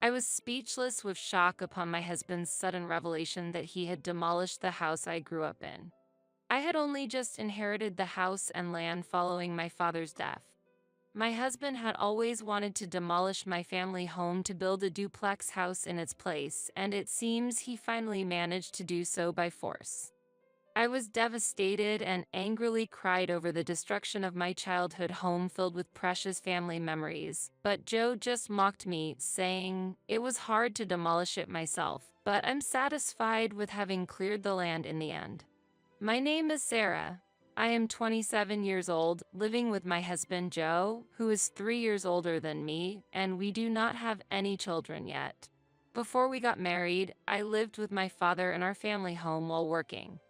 I was speechless with shock upon my husband's sudden revelation that he had demolished the house I grew up in. I had only just inherited the house and land following my father's death. My husband had always wanted to demolish my family home to build a duplex house in its place, and it seems he finally managed to do so by force. I was devastated and angrily cried over the destruction of my childhood home filled with precious family memories, but Joe just mocked me, saying, "It was hard to demolish it myself, but I'm satisfied with having cleared the land in the end." My name is Sarah. I am 27 years old, living with my husband Joe, who is 3 years older than me, and we do not have any children yet. Before we got married, I lived with my father in our family home while working.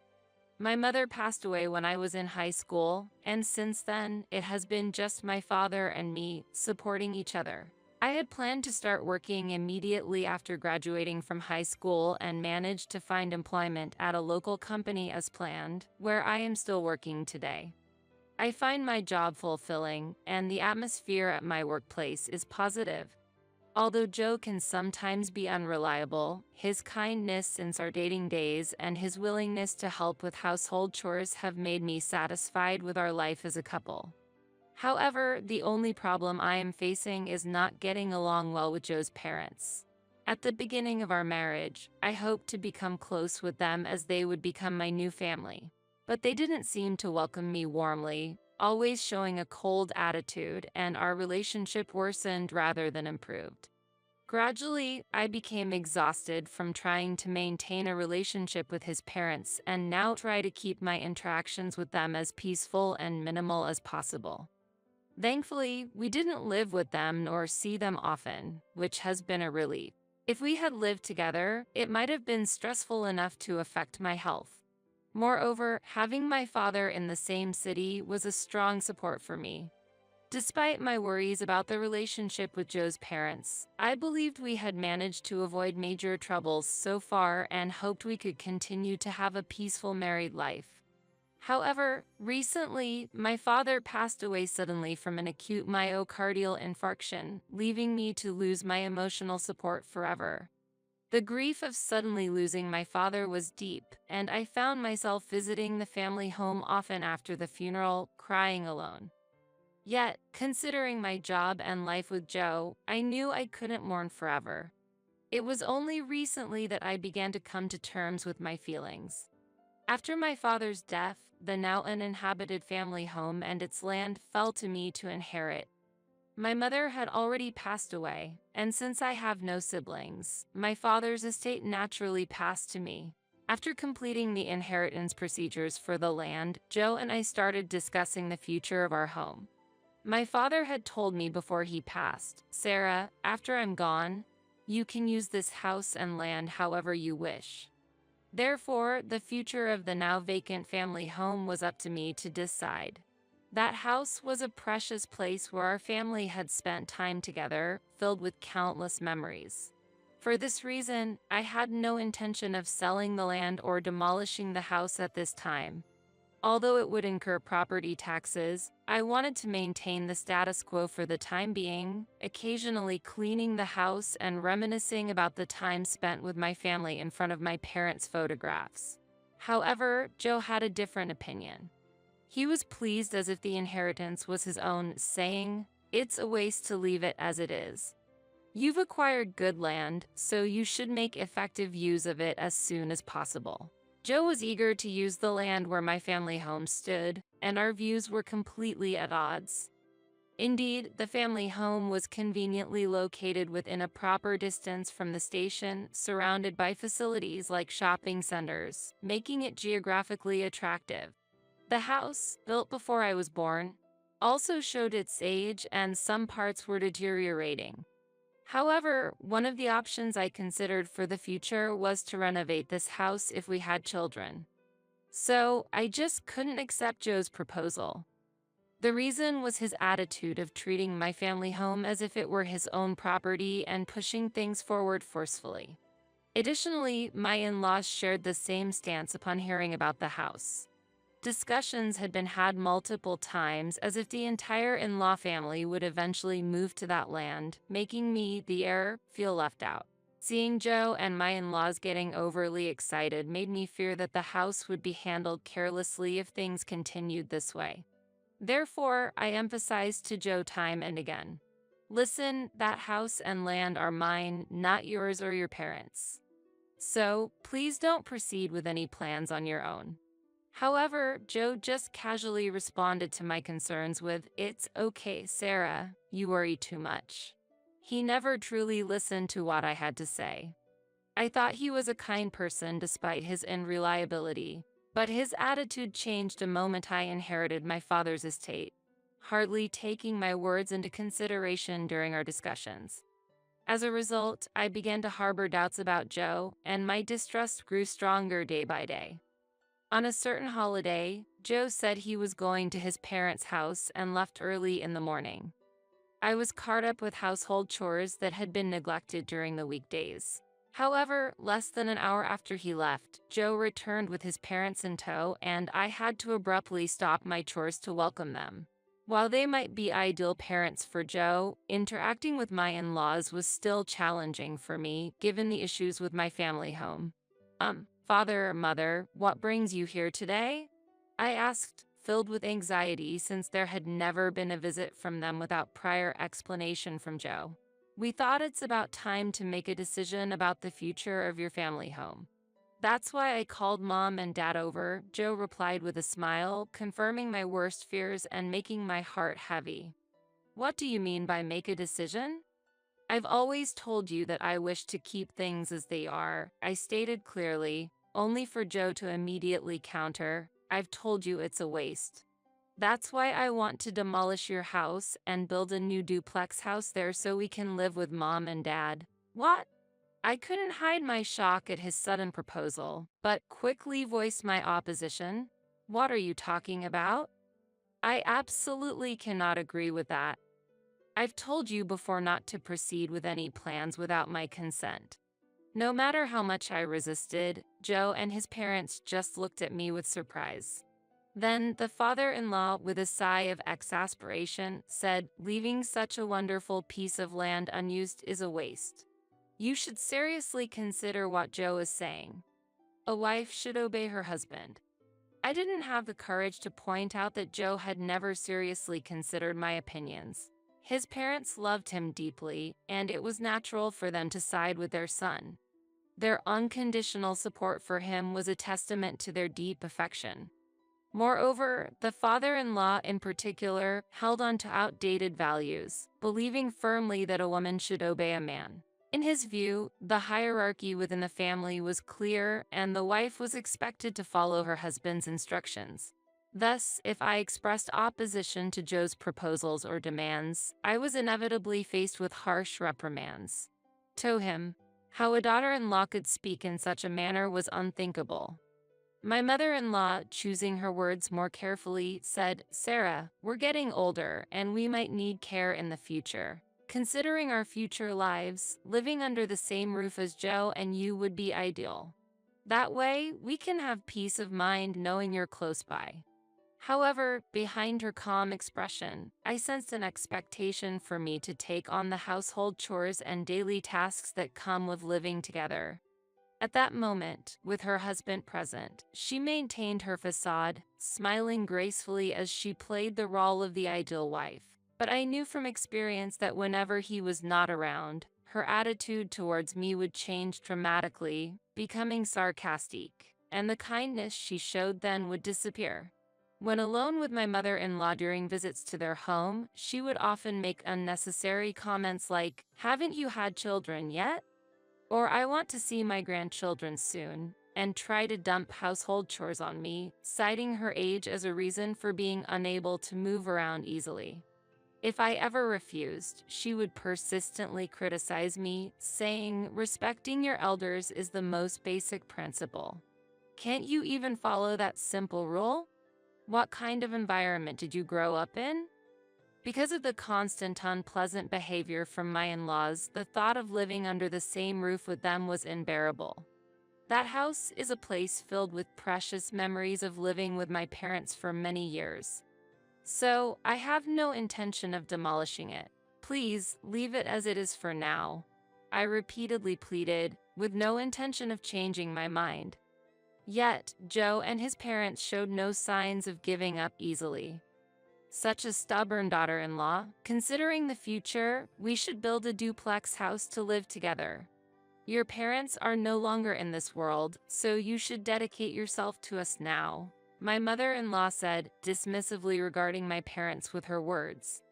My mother passed away when I was in high school, and since then, it has been just my father and me supporting each other. I had planned to start working immediately after graduating from high school and managed to find employment at a local company as planned, where I am still working today. I find my job fulfilling, and the atmosphere at my workplace is positive. Although Joe can sometimes be unreliable, his kindness since our dating days and his willingness to help with household chores have made me satisfied with our life as a couple. However, the only problem I am facing is not getting along well with Joe's parents. At the beginning of our marriage, I hoped to become close with them as they would become my new family. But they didn't seem to welcome me warmly, always showing a cold attitude, and our relationship worsened rather than improved. Gradually, I became exhausted from trying to maintain a relationship with his parents and now try to keep my interactions with them as peaceful and minimal as possible. Thankfully, we didn't live with them nor see them often, which has been a relief. If we had lived together, it might have been stressful enough to affect my health. Moreover, having my father in the same city was a strong support for me. Despite my worries about the relationship with Joe's parents, I believed we had managed to avoid major troubles so far and hoped we could continue to have a peaceful married life. However, recently, my father passed away suddenly from an acute myocardial infarction, leaving me to lose my emotional support forever. The grief of suddenly losing my father was deep, and I found myself visiting the family home often after the funeral, crying alone. Yet, considering my job and life with Joe, I knew I couldn't mourn forever. It was only recently that I began to come to terms with my feelings. After my father's death, the now uninhabited family home and its land fell to me to inherit. My mother had already passed away, and since I have no siblings, my father's estate naturally passed to me. After completing the inheritance procedures for the land, Joe and I started discussing the future of our home. My father had told me before he passed, "Sarah, after I'm gone, you can use this house and land however you wish." Therefore, the future of the now vacant family home was up to me to decide. That house was a precious place where our family had spent time together, filled with countless memories. For this reason, I had no intention of selling the land or demolishing the house at this time. Although it would incur property taxes, I wanted to maintain the status quo for the time being, occasionally cleaning the house and reminiscing about the time spent with my family in front of my parents' photographs. However, Joe had a different opinion. He was pleased as if the inheritance was his own, saying, "It's a waste to leave it as it is. You've acquired good land, so you should make effective use of it as soon as possible." Joe was eager to use the land where my family home stood, and our views were completely at odds. Indeed, the family home was conveniently located within a proper distance from the station, surrounded by facilities like shopping centers, making it geographically attractive. The house, built before I was born, also showed its age and some parts were deteriorating. However, one of the options I considered for the future was to renovate this house if we had children. So, I just couldn't accept Joe's proposal. The reason was his attitude of treating my family home as if it were his own property and pushing things forward forcefully. Additionally, my in-laws shared the same stance upon hearing about the house. Discussions had been had multiple times as if the entire in-law family would eventually move to that land, making me, the heir, feel left out. Seeing Joe and my in-laws getting overly excited made me fear that the house would be handled carelessly if things continued this way. Therefore, I emphasized to Joe time and again, "Listen, that house and land are mine, not yours or your parents'. So, please don't proceed with any plans on your own." However, Joe just casually responded to my concerns with, "It's okay, Sarah, you worry too much." He never truly listened to what I had to say. I thought he was a kind person despite his unreliability, but his attitude changed the moment I inherited my father's estate, hardly taking my words into consideration during our discussions. As a result, I began to harbor doubts about Joe, and my distrust grew stronger day by day. On a certain holiday, Joe said he was going to his parents' house and left early in the morning. I was caught up with household chores that had been neglected during the weekdays. However, less than an hour after he left, Joe returned with his parents in tow, and I had to abruptly stop my chores to welcome them. While they might be ideal parents for Joe, interacting with my in-laws was still challenging for me, given the issues with my family home. Father or mother, what brings you here today?" I asked, filled with anxiety since there had never been a visit from them without prior explanation from Joe. "We thought it's about time to make a decision about the future of your family home. That's why I called Mom and Dad over," Joe replied with a smile, confirming my worst fears and making my heart heavy. "What do you mean by make a decision?" "I've always told you that I wish to keep things as they are," I stated clearly, only for Joe to immediately counter, "I've told you it's a waste. That's why I want to demolish your house and build a new duplex house there so we can live with Mom and Dad." "What?" I couldn't hide my shock at his sudden proposal, but quickly voiced my opposition. "What are you talking about? I absolutely cannot agree with that. I've told you before not to proceed with any plans without my consent." No matter how much I resisted, Joe and his parents just looked at me with surprise. Then the father-in-law, with a sigh of exasperation, said, "Leaving such a wonderful piece of land unused is a waste. You should seriously consider what Joe is saying. A wife should obey her husband." I didn't have the courage to point out that Joe had never seriously considered my opinions. His parents loved him deeply, and it was natural for them to side with their son. Their unconditional support for him was a testament to their deep affection. Moreover, the father-in-law in particular held on to outdated values, believing firmly that a woman should obey a man. In his view, the hierarchy within the family was clear, and the wife was expected to follow her husband's instructions. Thus, if I expressed opposition to Joe's proposals or demands, I was inevitably faced with harsh reprimands. To him, how a daughter-in-law could speak in such a manner was unthinkable. My mother-in-law, choosing her words more carefully, said, "Sarah, we're getting older and we might need care in the future. Considering our future lives, living under the same roof as Joe and you would be ideal. That way, we can have peace of mind knowing you're close by." However, behind her calm expression, I sensed an expectation for me to take on the household chores and daily tasks that come with living together. At that moment, with her husband present, she maintained her facade, smiling gracefully as she played the role of the ideal wife. But I knew from experience that whenever he was not around, her attitude towards me would change dramatically, becoming sarcastic, and the kindness she showed then would disappear. When alone with my mother-in-law during visits to their home, she would often make unnecessary comments like, "Haven't you had children yet?" Or, "I want to see my grandchildren soon," and try to dump household chores on me, citing her age as a reason for being unable to move around easily. If I ever refused, she would persistently criticize me, saying, "Respecting your elders is the most basic principle. Can't you even follow that simple rule? What kind of environment did you grow up in?" Because of the constant unpleasant behavior from my in-laws, the thought of living under the same roof with them was unbearable. That house is a place filled with precious memories of living with my parents for many years. So, I have no intention of demolishing it. Please leave it as it is for now. I repeatedly pleaded, with no intention of changing my mind. Yet, Joe and his parents showed no signs of giving up easily. Such a stubborn daughter-in-law. Considering the future, we should build a duplex house to live together. Your parents are no longer in this world, so you should dedicate yourself to us now, my mother-in-law said, dismissively regarding my parents with her words.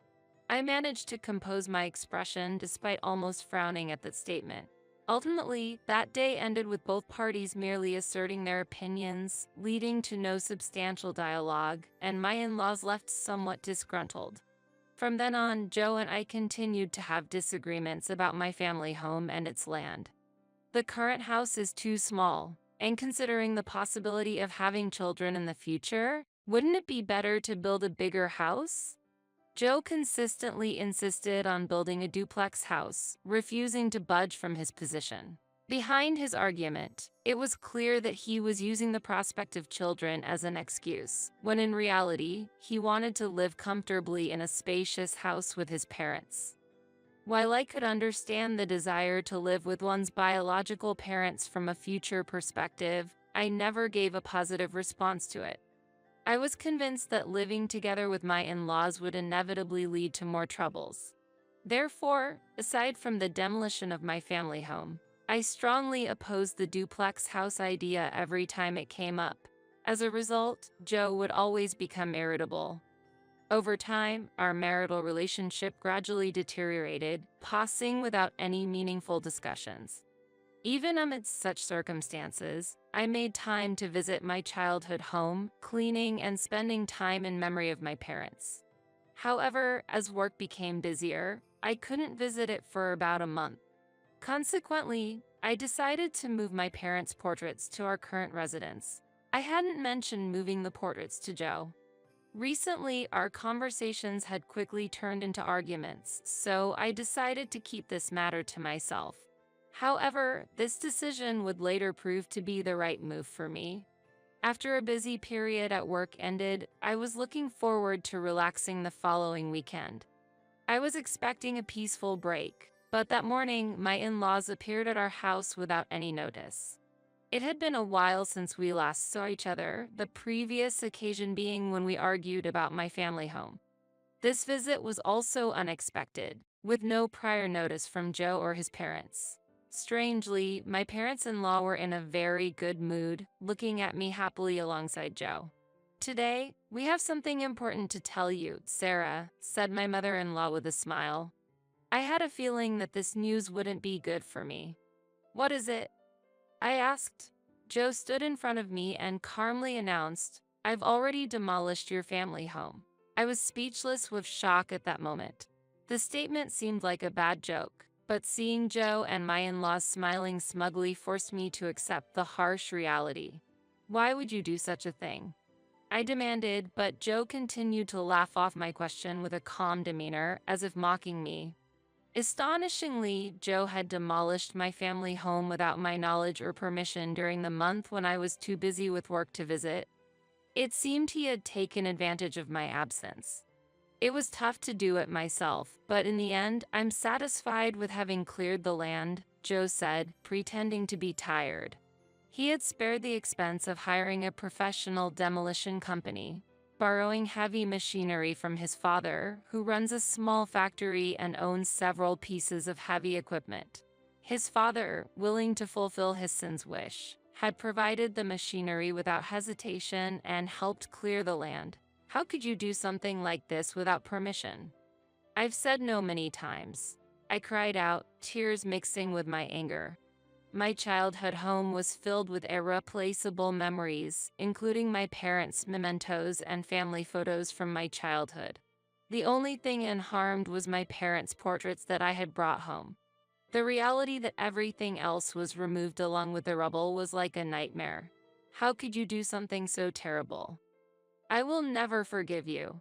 I managed to compose my expression despite almost frowning at that statement. Ultimately, that day ended with both parties merely asserting their opinions, leading to no substantial dialogue, and my in-laws left somewhat disgruntled. From then on, Joe and I continued to have disagreements about my family home and its land. The current house is too small, and considering the possibility of having children in the future, wouldn't it be better to build a bigger house? Joe consistently insisted on building a duplex house, refusing to budge from his position. Behind his argument, it was clear that he was using the prospect of children as an excuse, when in reality, he wanted to live comfortably in a spacious house with his parents. While I could understand the desire to live with one's biological parents from a future perspective, I never gave a positive response to it. I was convinced that living together with my in-laws would inevitably lead to more troubles. Therefore, aside from the demolition of my family home, I strongly opposed the duplex house idea every time it came up. As a result, Joe would always become irritable. Over time, our marital relationship gradually deteriorated, passing without any meaningful discussions. Even amidst such circumstances, I made time to visit my childhood home, cleaning and spending time in memory of my parents. However, as work became busier, I couldn't visit it for about a month. Consequently, I decided to move my parents' portraits to our current residence. I hadn't mentioned moving the portraits to Joe. Recently, our conversations had quickly turned into arguments, so I decided to keep this matter to myself. However, this decision would later prove to be the right move for me. After a busy period at work ended, I was looking forward to relaxing the following weekend. I was expecting a peaceful break, but that morning, my in-laws appeared at our house without any notice. It had been a while since we last saw each other, the previous occasion being when we argued about my family home. This visit was also unexpected, with no prior notice from Joe or his parents. Strangely, my parents-in-law were in a very good mood, looking at me happily alongside Joe. "Today, we have something important to tell you, Sarah," said my mother-in-law with a smile. I had a feeling that this news wouldn't be good for me. "What is it?" I asked. Joe stood in front of me and calmly announced, "I've already demolished your family home." I was speechless with shock at that moment. The statement seemed like a bad joke, but seeing Joe and my in-laws smiling smugly forced me to accept the harsh reality. "Why would you do such a thing?" I demanded, but Joe continued to laugh off my question with a calm demeanor, as if mocking me. Astonishingly, Joe had demolished my family home without my knowledge or permission during the month when I was too busy with work to visit. It seemed he had taken advantage of my absence. It was tough to do it myself, but in the end, I'm satisfied with having cleared the land, Joe said, pretending to be tired. He had spared the expense of hiring a professional demolition company, borrowing heavy machinery from his father, who runs a small factory and owns several pieces of heavy equipment. His father, willing to fulfill his son's wish, had provided the machinery without hesitation and helped clear the land. How could you do something like this without permission? I've said no many times. I cried out, tears mixing with my anger. My childhood home was filled with irreplaceable memories, including my parents' mementos and family photos from my childhood. The only thing unharmed was my parents' portraits that I had brought home. The reality that everything else was removed along with the rubble was like a nightmare. How could you do something so terrible? I will never forgive you.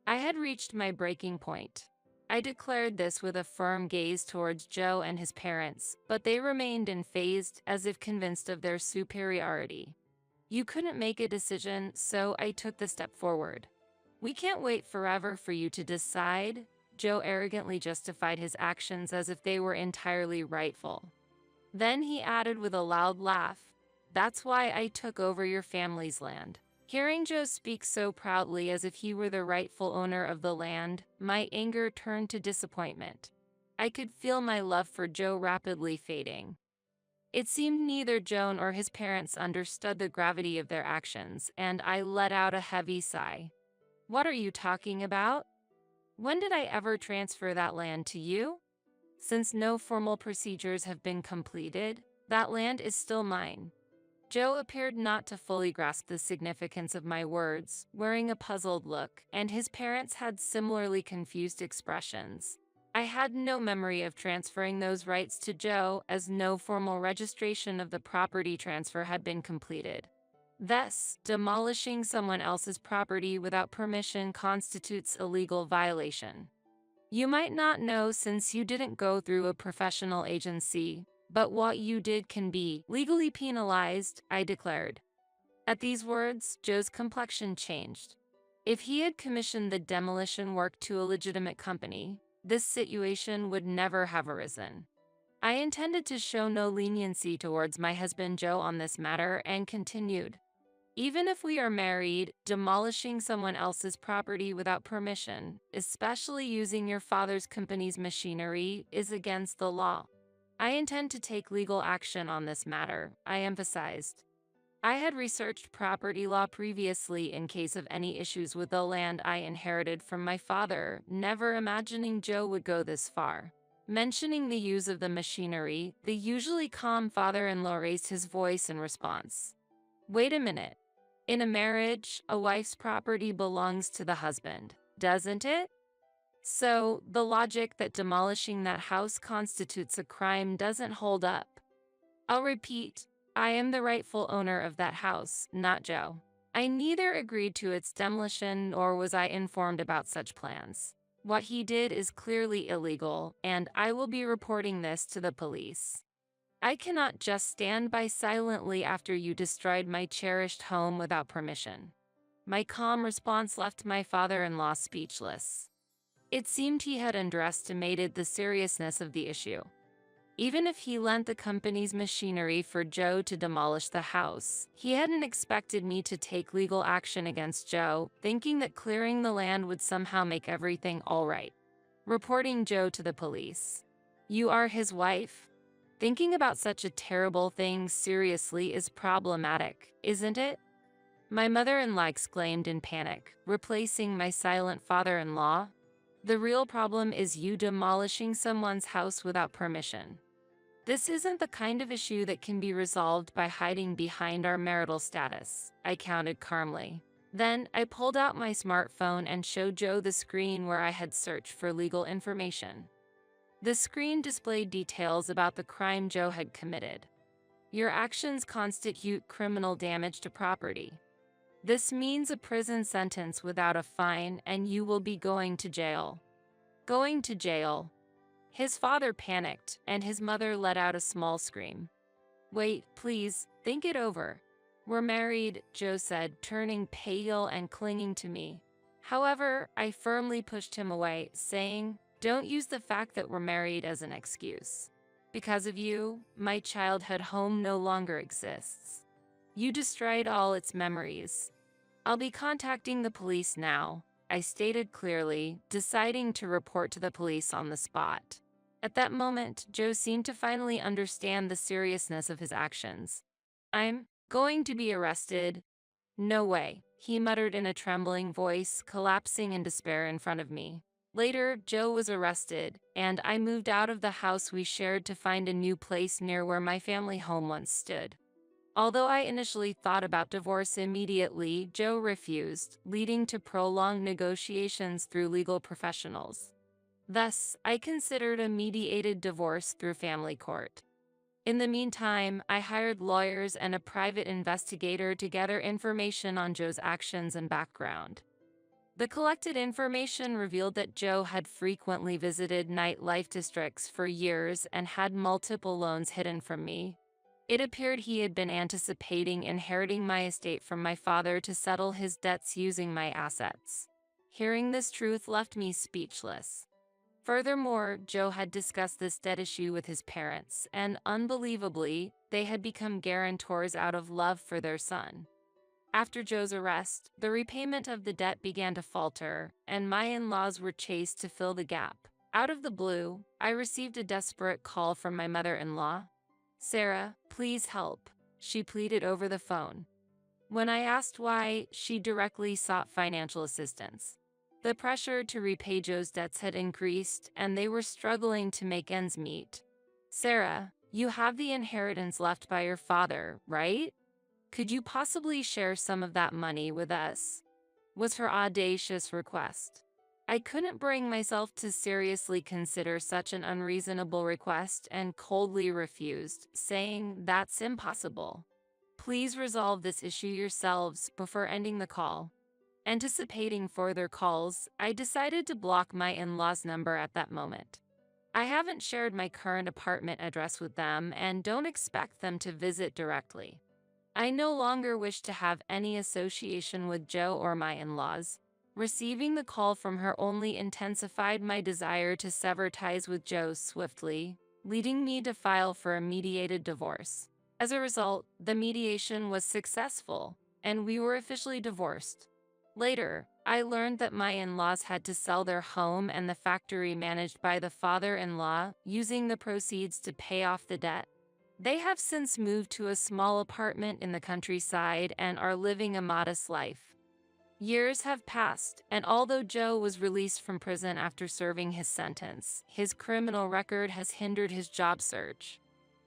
I had reached my breaking point. I declared this with a firm gaze towards Joe and his parents, but they remained unfazed, as if convinced of their superiority. You couldn't make a decision, so I took the step forward. We can't wait forever for you to decide. Joe arrogantly justified his actions as if they were entirely rightful. Then he added with a loud laugh, "That's why I took over your family's land." Hearing Joe speak so proudly as if he were the rightful owner of the land, my anger turned to disappointment. I could feel my love for Joe rapidly fading. It seemed neither Joe nor his parents understood the gravity of their actions, and I let out a heavy sigh. "What are you talking about? When did I ever transfer that land to you? Since no formal procedures have been completed, that land is still mine." Joe appeared not to fully grasp the significance of my words, wearing a puzzled look, and his parents had similarly confused expressions. I had no memory of transferring those rights to Joe, as no formal registration of the property transfer had been completed. Thus, demolishing someone else's property without permission constitutes a legal violation. You might not know since you didn't go through a professional agency, but what you did can be legally penalized, I declared. At these words, Joe's complexion changed. If he had commissioned the demolition work to a legitimate company, this situation would never have arisen. I intended to show no leniency towards my husband Joe on this matter and continued. "Even if we are married, demolishing someone else's property without permission, especially using your father's company's machinery, is against the law. I intend to take legal action on this matter," I emphasized. I had researched property law previously in case of any issues with the land I inherited from my father, never imagining Joe would go this far. Mentioning the use of the machinery, the usually calm father-in-law raised his voice in response. "Wait a minute. In a marriage, a wife's property belongs to the husband, doesn't it? So, the logic that demolishing that house constitutes a crime doesn't hold up. I'll repeat, I am the rightful owner of that house, not Joe. I neither agreed to its demolition nor was I informed about such plans. What he did is clearly illegal, and I will be reporting this to the police. I cannot just stand by silently after you destroyed my cherished home without permission." My calm response left my father-in-law speechless. It seemed he had underestimated the seriousness of the issue. Even if he lent the company's machinery for Joe to demolish the house, he hadn't expected me to take legal action against Joe, thinking that clearing the land would somehow make everything all right. Reporting Joe to the police. "You are his wife. Thinking about such a terrible thing seriously is problematic, isn't it?" My mother-in-law exclaimed in panic, replacing my silent father-in-law. "The real problem is you demolishing someone's house without permission. This isn't the kind of issue that can be resolved by hiding behind our marital status," I countered calmly. Then I pulled out my smartphone and showed Joe the screen where I had searched for legal information. The screen displayed details about the crime Joe had committed. "Your actions constitute criminal damage to property. This means a prison sentence without a fine, and you will be going to jail." Going to jail. His father panicked, and his mother let out a small scream. "Wait, please, think it over. We're married," Joe said, turning pale and clinging to me. However, I firmly pushed him away, saying, "Don't use the fact that we're married as an excuse. Because of you, my childhood home no longer exists. You destroyed all its memories. I'll be contacting the police now," I stated clearly, deciding to report to the police on the spot. At that moment, Joe seemed to finally understand the seriousness of his actions. "I'm going to be arrested." "No way," he muttered in a trembling voice, collapsing in despair in front of me. Later, Joe was arrested, and I moved out of the house we shared to find a new place near where my family home once stood. Although I initially thought about divorce immediately, Joe refused, leading to prolonged negotiations through legal professionals. Thus, I considered a mediated divorce through family court. In the meantime, I hired lawyers and a private investigator to gather information on Joe's actions and background. The collected information revealed that Joe had frequently visited nightlife districts for years and had multiple loans hidden from me. It appeared he had been anticipating inheriting my estate from my father to settle his debts using my assets. Hearing this truth left me speechless. Furthermore, Joe had discussed this debt issue with his parents, and unbelievably, they had become guarantors out of love for their son. After Joe's arrest, the repayment of the debt began to falter, and my in-laws were chased to fill the gap. Out of the blue, I received a desperate call from my mother-in-law. "Sarah, please help," she pleaded over the phone. When I asked why, she directly sought financial assistance. The pressure to repay Joe's debts had increased, and they were struggling to make ends meet. "Sarah, you have the inheritance left by your father, right? Could you possibly share some of that money with us?" was her audacious request. I couldn't bring myself to seriously consider such an unreasonable request and coldly refused, saying, "That's impossible. Please resolve this issue yourselves before ending the call." Anticipating further calls, I decided to block my in-laws' number at that moment. I haven't shared my current apartment address with them and don't expect them to visit directly. I no longer wish to have any association with Joe or my in-laws. Receiving the call from her only intensified my desire to sever ties with Joe swiftly, leading me to file for a mediated divorce. As a result, the mediation was successful, and we were officially divorced. Later, I learned that my in-laws had to sell their home and the factory managed by the father-in-law, using the proceeds to pay off the debt. They have since moved to a small apartment in the countryside and are living a modest life. Years have passed, and although Joe was released from prison after serving his sentence, his criminal record has hindered his job search.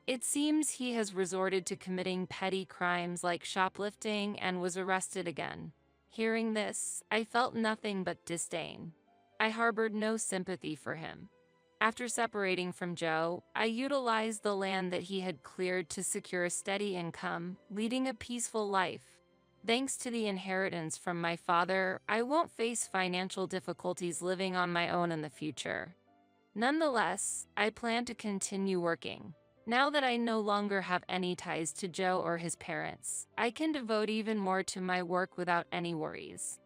It seems he has resorted to committing petty crimes like shoplifting and was arrested again. Hearing this, I felt nothing but disdain. I harbored no sympathy for him. After separating from Joe, I utilized the land that he had cleared to secure a steady income, leading a peaceful life. Thanks to the inheritance from my father, I won't face financial difficulties living on my own in the future. Nonetheless, I plan to continue working. Now that I no longer have any ties to Joe or his parents, I can devote even more to my work without any worries.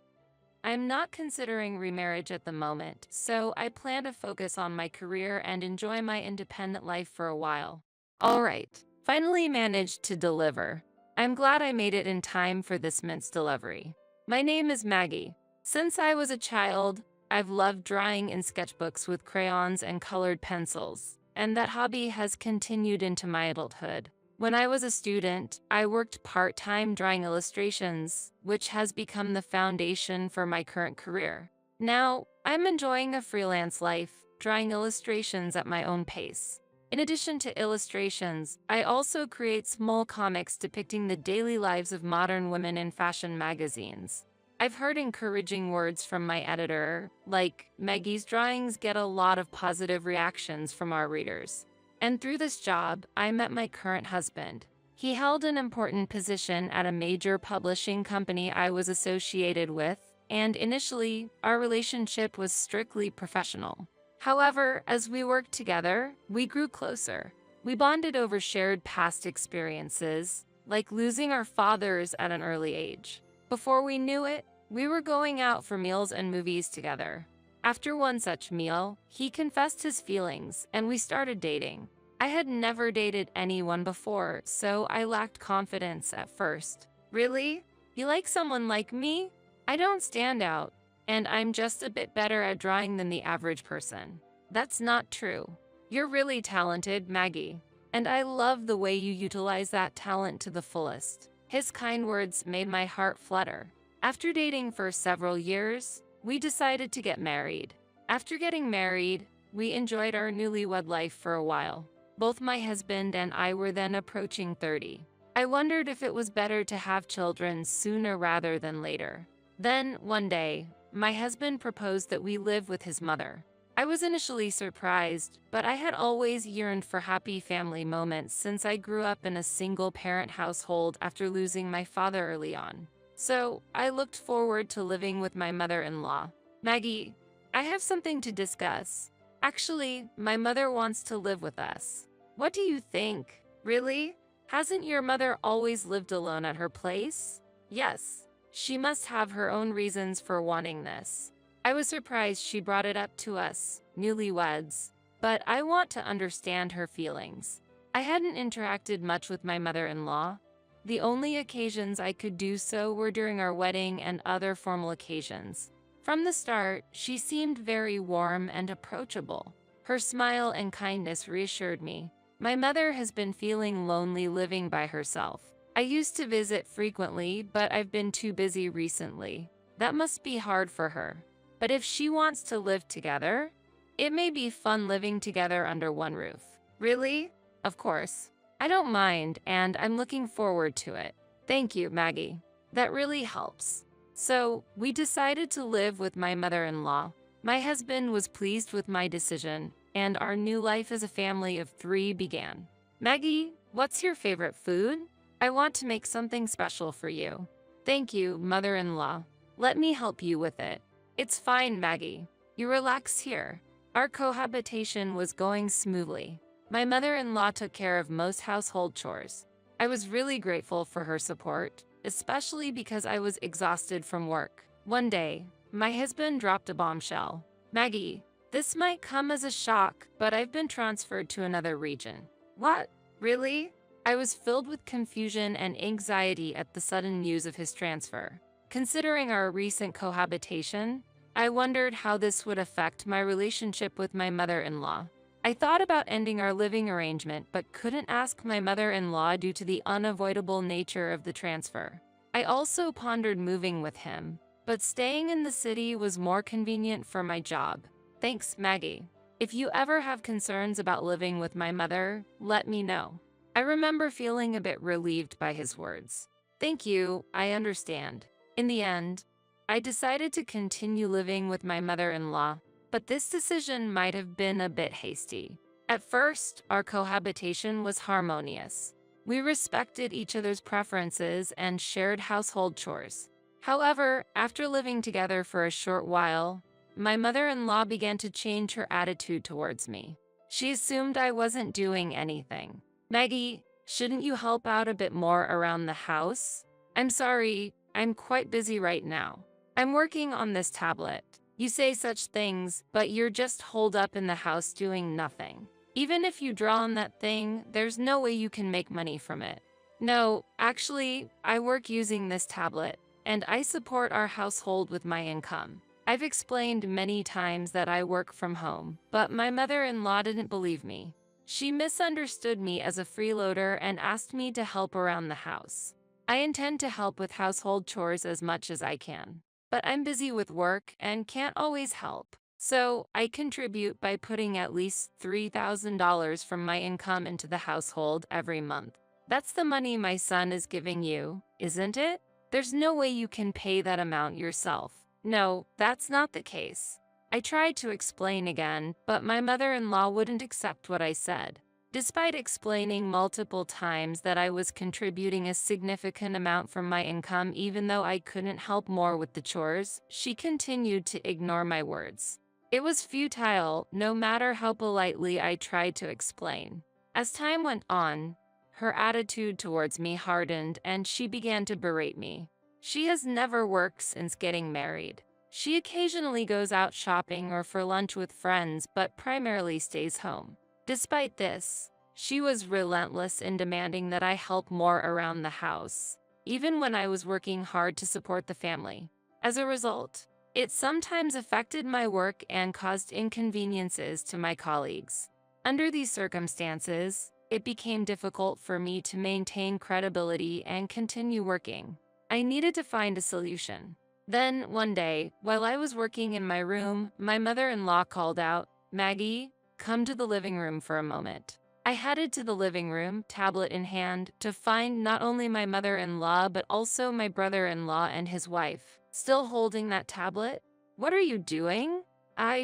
I'm not considering remarriage at the moment, so I plan to focus on my career and enjoy my independent life for a while. Alright, finally managed to deliver. I'm glad I made it in time for this mince delivery. My name is Maggie. Since I was a child, I've loved drawing in sketchbooks with crayons and colored pencils, and that hobby has continued into my adulthood. When I was a student, I worked part-time drawing illustrations, which has become the foundation for my current career. Now, I'm enjoying a freelance life, drawing illustrations at my own pace. In addition to illustrations, I also create small comics depicting the daily lives of modern women in fashion magazines. I've heard encouraging words from my editor, like, "Maggie's drawings get a lot of positive reactions from our readers." And through this job, I met my current husband. He held an important position at a major publishing company I was associated with, and initially, our relationship was strictly professional. However, as we worked together, we grew closer. We bonded over shared past experiences, like losing our fathers at an early age. Before we knew it, we were going out for meals and movies together. After one such meal, he confessed his feelings, and we started dating. I had never dated anyone before, so I lacked confidence at first. "Really? You like someone like me? I don't stand out, and I'm just a bit better at drawing than the average person." "That's not true. You're really talented, Maggie, and I love the way you utilize that talent to the fullest." His kind words made my heart flutter. After dating for several years, we decided to get married. After getting married, we enjoyed our newlywed life for a while. Both my husband and I were then approaching 30. I wondered if it was better to have children sooner rather than later. Then, one day, my husband proposed that we live with his mother. I was initially surprised, but I had always yearned for happy family moments since I grew up in a single-parent household after losing my father early on. So I looked forward to living with my mother-in-law. Maggie, I have something to discuss. Actually, my mother wants to live with us. What do you think? Really? Hasn't your mother always lived alone at her place? Yes. She must have her own reasons for wanting this. I was surprised she brought it up to us, newlyweds, but I want to understand her feelings. I hadn't interacted much with my mother-in-law. The only occasions I could do so were during our wedding and other formal occasions. From the start, she seemed very warm and approachable. Her smile and kindness reassured me. My mother has been feeling lonely living by herself. I used to visit frequently, but I've been too busy recently. That must be hard for her. But if she wants to live together, it may be fun living together under one roof. Really? Of course. I don't mind, and I'm looking forward to it. Thank you, Maggie. That really helps. So, we decided to live with my mother-in-law. My husband was pleased with my decision, and our new life as a family of 3 began. Maggie, what's your favorite food? I want to make something special for you. Thank you, mother-in-law. Let me help you with it. It's fine, Maggie. You relax here. Our cohabitation was going smoothly. My mother-in-law took care of most household chores. I was really grateful for her support, especially because I was exhausted from work. One day, my husband dropped a bombshell. Maggie, this might come as a shock, but I've been transferred to another region. What? Really? I was filled with confusion and anxiety at the sudden news of his transfer. Considering our recent cohabitation, I wondered how this would affect my relationship with my mother-in-law. I thought about ending our living arrangement but couldn't ask my mother-in-law due to the unavoidable nature of the transfer. I also pondered moving with him, but staying in the city was more convenient for my job. Thanks, Maggie. If you ever have concerns about living with my mother, let me know. I remember feeling a bit relieved by his words. Thank you, I understand. In the end, I decided to continue living with my mother-in-law, but this decision might have been a bit hasty. At first, our cohabitation was harmonious. We respected each other's preferences and shared household chores. However, after living together for a short while, my mother-in-law began to change her attitude towards me. She assumed I wasn't doing anything. Maggie, shouldn't you help out a bit more around the house? I'm sorry, I'm quite busy right now. I'm working on this tablet. You say such things, but you're just holed up in the house doing nothing. Even if you draw on that thing, there's no way you can make money from it. No, actually, I work using this tablet, and I support our household with my income. I've explained many times that I work from home, but my mother-in-law didn't believe me. She misunderstood me as a freeloader and asked me to help around the house. I intend to help with household chores as much as I can, but I'm busy with work and can't always help. So I contribute by putting at least $3,000 from my income into the household every month. That's the money my son is giving you, isn't it? There's no way you can pay that amount yourself. No, that's not the case. I tried to explain again, but my mother-in-law wouldn't accept what I said. Despite explaining multiple times that I was contributing a significant amount from my income even though I couldn't help more with the chores, she continued to ignore my words. It was futile, no matter how politely I tried to explain. As time went on, her attitude towards me hardened and she began to berate me. She has never worked since getting married. She occasionally goes out shopping or for lunch with friends, but primarily stays home. Despite this, she was relentless in demanding that I help more around the house, even when I was working hard to support the family. As a result, it sometimes affected my work and caused inconveniences to my colleagues. Under these circumstances, it became difficult for me to maintain credibility and continue working. I needed to find a solution. Then, one day, while I was working in my room, my mother-in-law called out, "Maggie, come to the living room for a moment." I headed to the living room, tablet in hand, to find not only my mother-in-law but also my brother-in-law and his wife, still holding that tablet. "What are you doing?"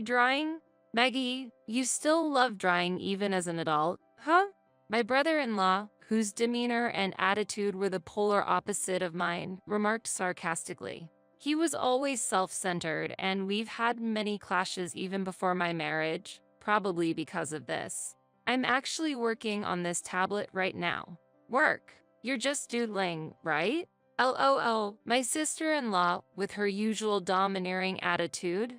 "Drawing." "Maggie, you still love drawing even as an adult, huh?" My brother-in-law, whose demeanor and attitude were the polar opposite of mine, remarked sarcastically. He was always self-centered, and we've had many clashes even before my marriage, probably because of this. I'm actually working on this tablet right now. Work? You're just doodling, right? LOL, my sister-in-law, with her usual domineering attitude,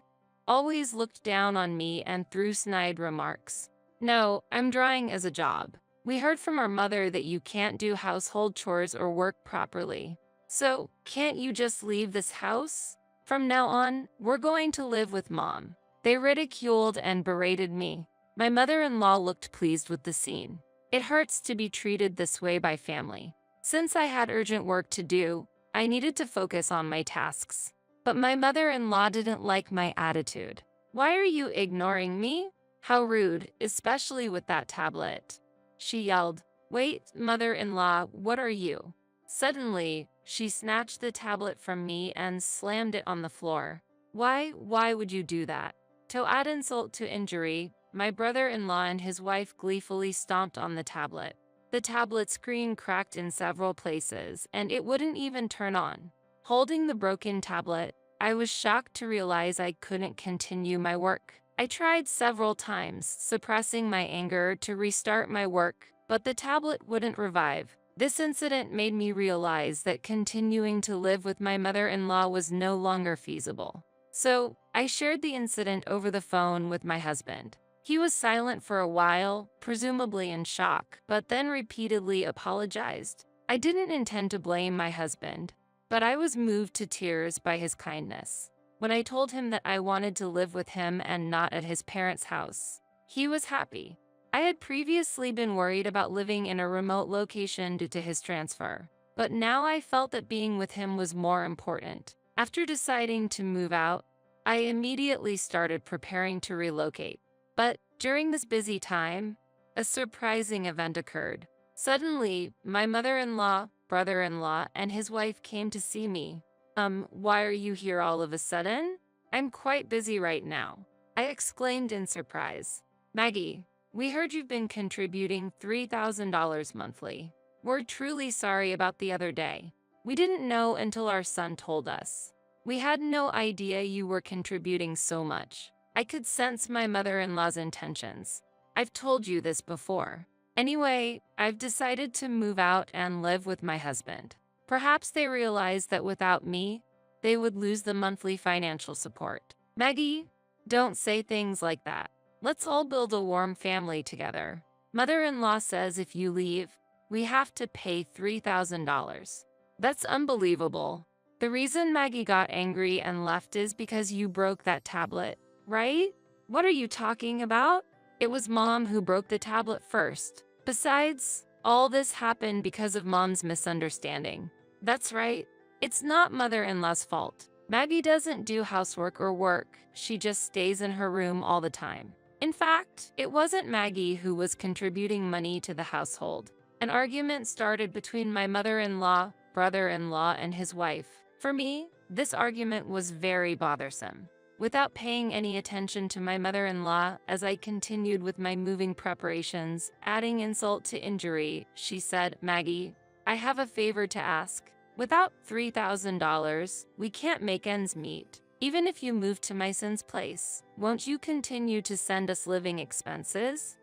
always looked down on me and threw snide remarks. No, I'm drawing as a job. We heard from our mother that you can't do household chores or work properly. So, can't you just leave this house? From now on, we're going to live with Mom. They ridiculed and berated me. My mother-in-law looked pleased with the scene. It hurts to be treated this way by family. Since I had urgent work to do, I needed to focus on my tasks. But my mother-in-law didn't like my attitude. Why are you ignoring me? How rude, especially with that tablet. She yelled. Wait, mother-in-law, what are you? Suddenly, she snatched the tablet from me and slammed it on the floor. Why would you do that? To add insult to injury, my brother-in-law and his wife gleefully stomped on the tablet. The tablet screen cracked in several places, and it wouldn't even turn on. Holding the broken tablet, I was shocked to realize I couldn't continue my work. I tried several times, suppressing my anger to restart my work, but the tablet wouldn't revive. This incident made me realize that continuing to live with my mother-in-law was no longer feasible. So, I shared the incident over the phone with my husband. He was silent for a while, presumably in shock, but then repeatedly apologized. I didn't intend to blame my husband, but I was moved to tears by his kindness. When I told him that I wanted to live with him and not at his parents' house, he was happy. I had previously been worried about living in a remote location due to his transfer, but now I felt that being with him was more important. After deciding to move out, I immediately started preparing to relocate. But during this busy time, a surprising event occurred. Suddenly, my mother-in-law, brother-in-law, and his wife came to see me. Why are you here all of a sudden? I'm quite busy right now, I exclaimed in surprise. Maggie, we heard you've been contributing $3,000 monthly. We're truly sorry about the other day. We didn't know until our son told us. We had no idea you were contributing so much. I could sense my mother-in-law's intentions. I've told you this before. Anyway, I've decided to move out and live with my husband. Perhaps they realized that without me, they would lose the monthly financial support. Maggie, don't say things like that. Let's all build a warm family together. Mother-in-law says if you leave, we have to pay $3,000. That's unbelievable. The reason Maggie got angry and left is because you broke that tablet, right? What are you talking about? It was Mom who broke the tablet first. Besides, all this happened because of Mom's misunderstanding. That's right. It's not mother-in-law's fault. Maggie doesn't do housework or work. She just stays in her room all the time. In fact, it wasn't Maggie who was contributing money to the household. An argument started between my mother-in-law, brother-in-law, and his wife. For me, this argument was very bothersome. Without paying any attention to my mother-in-law, as I continued with my moving preparations, adding insult to injury, she said, Maggie, I have a favor to ask. Without $3,000, we can't make ends meet. Even if you move to my son's place, won't you continue to send us living expenses?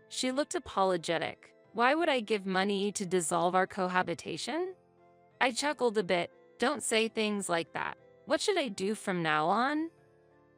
She looked apologetic. Why would I give money to dissolve our cohabitation? I chuckled a bit. Don't say things like that. What should I do from now on?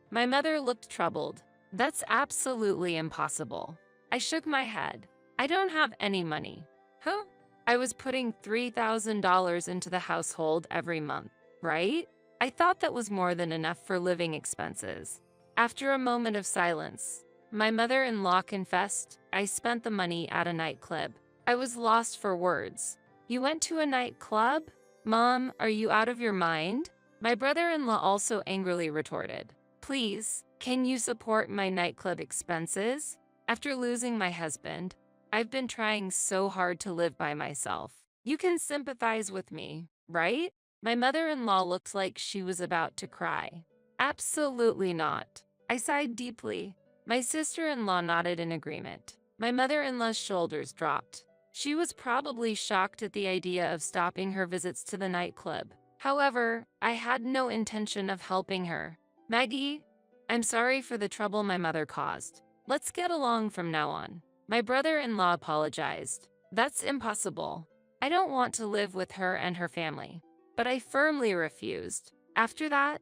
My mother looked troubled. That's absolutely impossible. I shook my head. I don't have any money. Huh? I was putting $3,000 into the household every month, right? I thought that was more than enough for living expenses. After a moment of silence, my mother-in-law confessed, I spent the money at a nightclub. I was lost for words. You went to a nightclub? Mom, are you out of your mind? My brother-in-law also angrily retorted. Please, can you support my nightclub expenses? After losing my husband, I've been trying so hard to live by myself. You can sympathize with me, right? My mother-in-law looked like she was about to cry. Absolutely not. I sighed deeply. My sister-in-law nodded in agreement. My mother-in-law's shoulders dropped. She was probably shocked at the idea of stopping her visits to the nightclub. However, I had no intention of helping her. Maggie, I'm sorry for the trouble my mother caused. Let's get along from now on. My brother-in-law apologized. That's impossible. I don't want to live with her and her family. But I firmly refused. After that,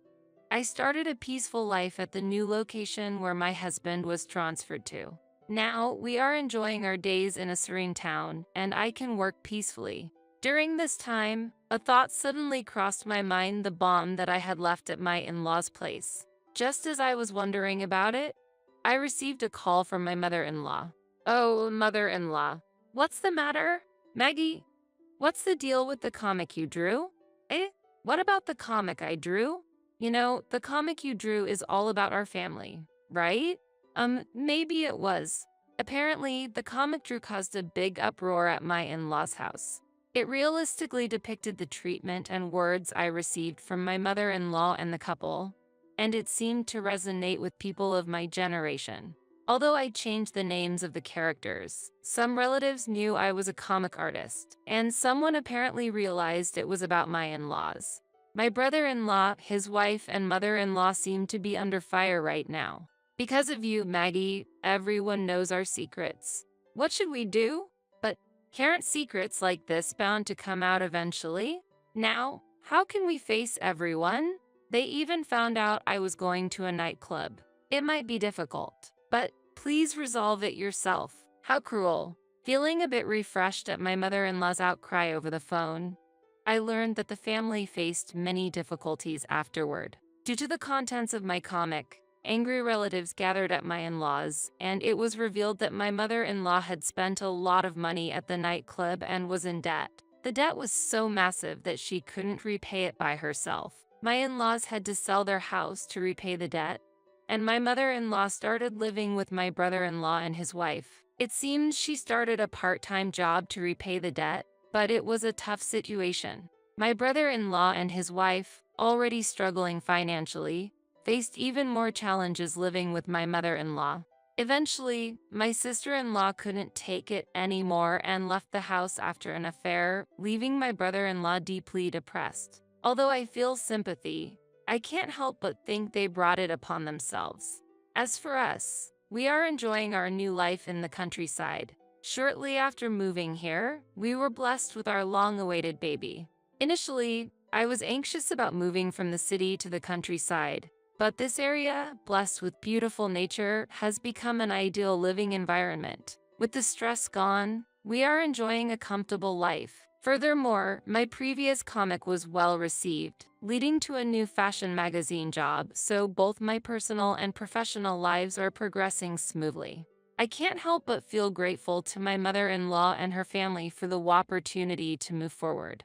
I started a peaceful life at the new location where my husband was transferred to. Now, we are enjoying our days in a serene town, and I can work peacefully. During this time, a thought suddenly crossed my mind: the bomb that I had left at my in-laws' place. Just as I was wondering about it, I received a call from my mother-in-law. Oh, mother-in-law, what's the matter? Maggie, what's the deal with the comic you drew? Eh? What about the comic I drew? You know, the comic you drew is all about our family, right? Maybe it was. Apparently, the comic drew caused a big uproar at my in-laws' house. It realistically depicted the treatment and words I received from my mother-in-law and the couple, and it seemed to resonate with people of my generation. Although I changed the names of the characters, some relatives knew I was a comic artist, and someone apparently realized it was about my in-laws. My brother-in-law, his wife, and mother-in-law seem to be under fire right now. Because of you, Maggie, everyone knows our secrets. What should we do? But aren't secrets like this bound to come out eventually? Now, how can we face everyone? They even found out I was going to a nightclub. It might be difficult, but please resolve it yourself. How cruel. Feeling a bit refreshed at my mother-in-law's outcry over the phone, I learned that the family faced many difficulties afterward. Due to the contents of my comic, angry relatives gathered at my in-laws, and it was revealed that my mother-in-law had spent a lot of money at the nightclub and was in debt. The debt was so massive that she couldn't repay it by herself. My in-laws had to sell their house to repay the debt, and my mother-in-law started living with my brother-in-law and his wife. It seems she started a part-time job to repay the debt, but it was a tough situation. My brother-in-law and his wife, already struggling financially, faced even more challenges living with my mother-in-law. Eventually, my sister-in-law couldn't take it anymore and left the house after an affair, leaving my brother-in-law deeply depressed. Although I feel sympathy, I can't help but think they brought it upon themselves. As for us, we are enjoying our new life in the countryside. Shortly after moving here, we were blessed with our long-awaited baby. Initially, I was anxious about moving from the city to the countryside, but this area, blessed with beautiful nature, has become an ideal living environment. With the stress gone, we are enjoying a comfortable life. Furthermore, my previous comic was well received, leading to a new fashion magazine job, so both my personal and professional lives are progressing smoothly. I can't help but feel grateful to my mother-in-law and her family for the opportunity to move forward.